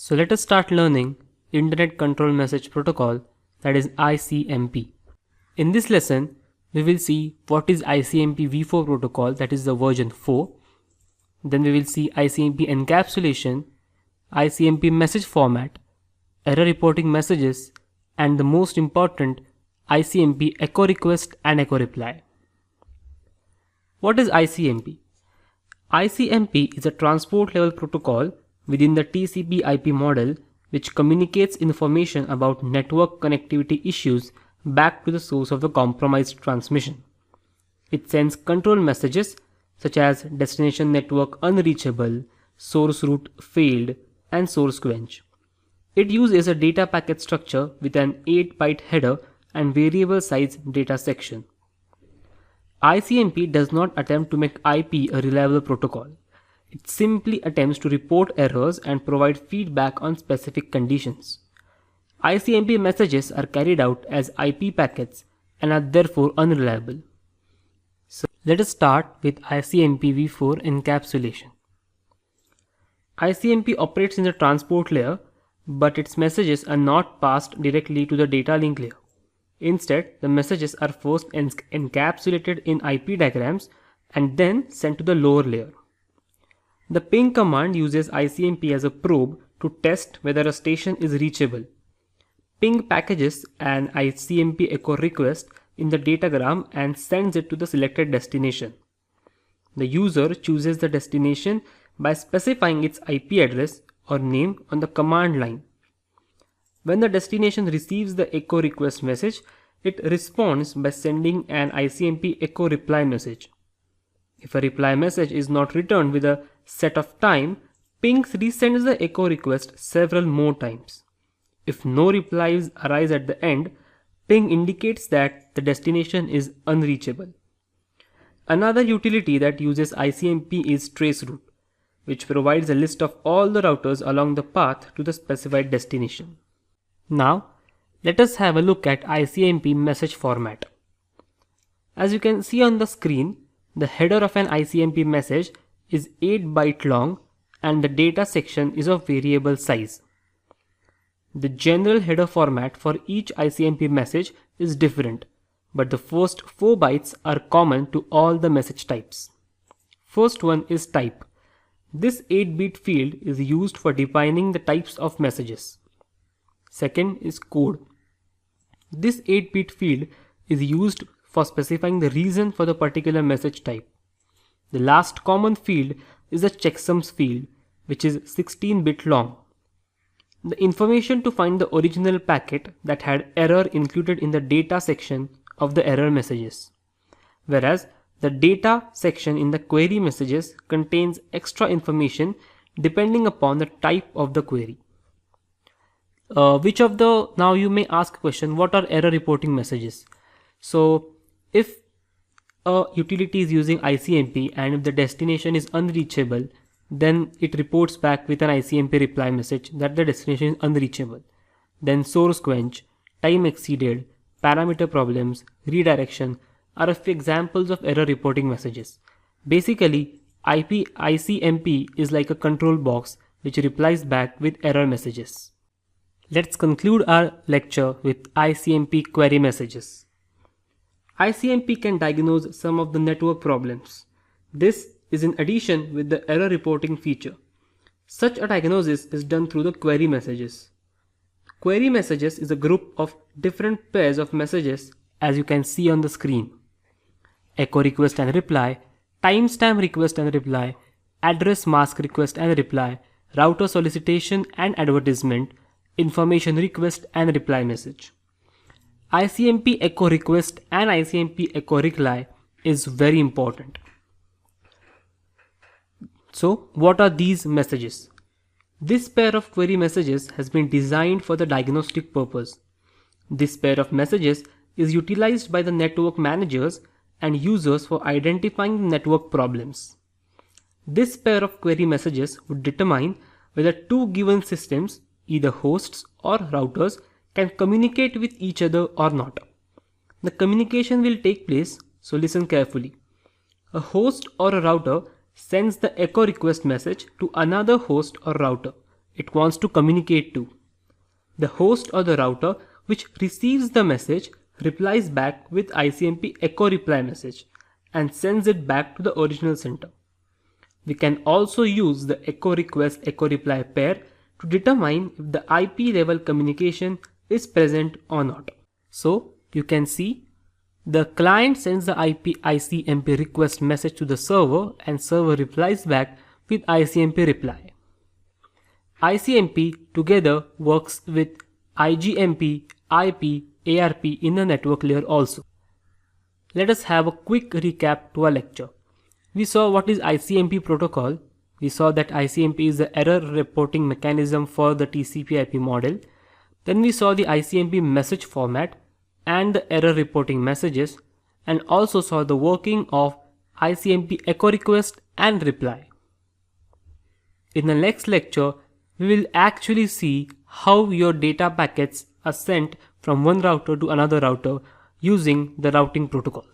So let us start learning Internet Control Message Protocol, that is ICMP. In this lesson, we will see what is ICMP v4 protocol, that is the version 4. Then we will see ICMP encapsulation, ICMP message format, error reporting messages, and the most important, ICMP echo request and echo reply. What is ICMP? ICMP is a transport level protocol within the TCP/IP model which communicates information about network connectivity issues back to the source of the compromised transmission. It sends control messages such as destination network unreachable, source route failed, and source quench. It uses a data packet structure with an 8-byte header and variable size data section. ICMP does not attempt to make IP a reliable protocol. It simply attempts to report errors and provide feedback on specific conditions. ICMP messages are carried out as IP packets and are therefore unreliable. So let us start with ICMP v4 encapsulation. ICMP operates in the transport layer, but its messages are not passed directly to the data link layer. Instead, the messages are first encapsulated in IP diagrams and then sent to the lower layer. The ping command uses ICMP as a probe to test whether a station is reachable. Ping packages an ICMP echo request in the datagram and sends it to the selected destination. The user chooses the destination by specifying its IP address or name on the command line. When the destination receives the echo request message, it responds by sending an ICMP echo reply message. If a reply message is not returned with a set of time, ping resends the echo request several more times. If no replies arise at the end, ping indicates that the destination is unreachable. Another utility that uses ICMP is traceroute, which provides a list of all the routers along the path to the specified destination. Now, let us have a look at ICMP message format. As you can see on the screen, the header of an ICMP message is 8-byte long and the data section is of variable size. The general header format for each ICMP message is different, but the first 4 bytes are common to all the message types. First one is type. This 8-bit field is used for defining the types of messages. Second is code. This 8-bit field is used for specifying the reason for the particular message type. The last common field is the checksums field, which is 16-bit long. The information to find the original packet that had error included in the data section of the error messages, whereas the data section in the query messages contains extra information depending upon the type of the query. Now you may ask a question, what are error reporting messages? So if a utility is using ICMP and if the destination is unreachable, then it reports back with an ICMP reply message that the destination is unreachable. Then source quench, time exceeded, parameter problems, redirection are a few examples of error reporting messages. Basically, ICMP is like a control box which replies back with error messages. Let's conclude our lecture with ICMP query messages. ICMP can diagnose some of the network problems. This is in addition with the error reporting feature. Such a diagnosis is done through the query messages. Query messages is a group of different pairs of messages as you can see on the screen. Echo request and reply, timestamp request and reply, address mask request and reply, router solicitation and advertisement, information request and reply message. ICMP echo request and ICMP echo reply is very important. So what are these messages? This pair of query messages has been designed for the diagnostic purpose. This pair of messages is utilized by the network managers and users for identifying network problems. This pair of query messages would determine whether two given systems, either hosts or routers, can communicate with each other or not. The communication will take place, so listen carefully. A host or a router sends the echo request message to another host or router it wants to communicate to. The host or the router which receives the message replies back with ICMP echo reply message and sends it back to the original sender. We can also use the echo request echo reply pair to determine if the IP level communication is present or not. So you can see the client sends the IP ICMP request message to the server and server replies back with ICMP reply. ICMP together works with IGMP, IP, ARP in the network layer also. Let us have a quick recap to our lecture. We saw what is ICMP protocol. We saw that ICMP is the error reporting mechanism for the TCP/IP model. Then we saw the ICMP message format and the error reporting messages, and also saw the working of ICMP echo request and reply. In the next lecture, we will actually see how your data packets are sent from one router to another router using the routing protocol.